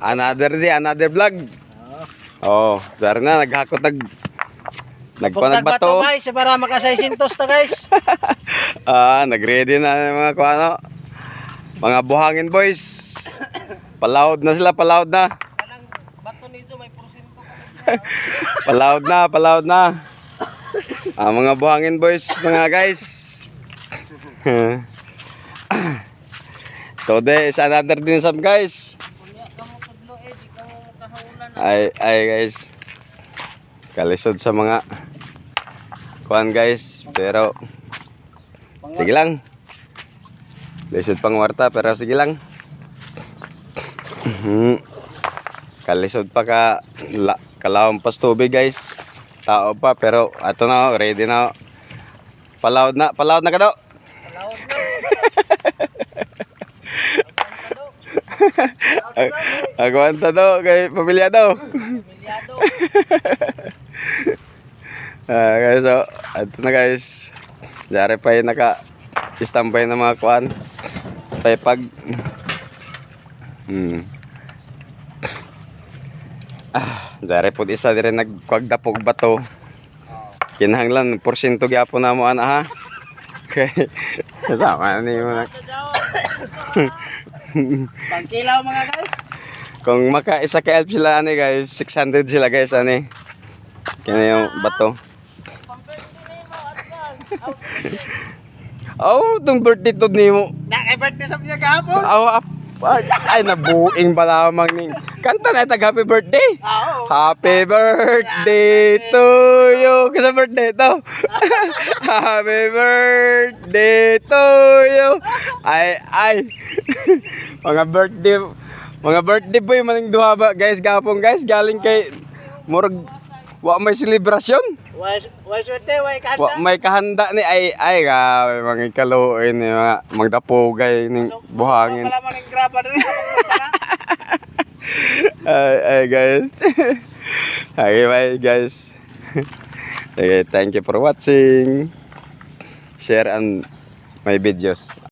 Another day, another vlog. Oh, dari na naghakot nagbato. Guys, para makasay sintos ta guys. Nagready na yung mga kuano. Mga buhangin boys. Palawod na sila, palawod na. Kanang bato nito may porsyento kami. Palawod na. Mga buhangin boys, mga guys. Today is another din some guys. Ay guys. Kalisod sa mga kuan guys, pero sige lang. Lisod pang warta pero sige lang. Kalisod pa kalawang pas tubig guys. Tao pa pero ato na ready na. Palawod na ka daw. Palawod na. Agwanta daw kay pamilyado. Pamilyado. Guys, so ato na guys. Dari pa yung naka-stampay ng mga kuan. Pag dari po isa dire nagkwagdapog bato. Kinahanglan porsyento gyapon na mo ana ha. Okay. Tama ni mo na. Pangkilaw mga guys. Kung maka-isa ka elf sila ani guys, 600 sila guys ani. Kaya yung bato. Oh, itong birthday to nimo. Naka-birthday sa niya kahapon. Ay, nabuing ba lamang ning. Kanta na tag happy birthday. Oo. Happy birthday to you. Kasi birthday to. Happy birthday to you. Ay. Mga birthday boy maning duha ba guys gapon guys galing kay murag wa may selebrasyon. Way swerte, way kahanda. Wa may kahanda ni ay mga kaluoy ni mga magdapogay ning buhangin. Wala man ning graba diri. Ay guys. Okay bye guys. Okay, thank you for watching. Share and my videos.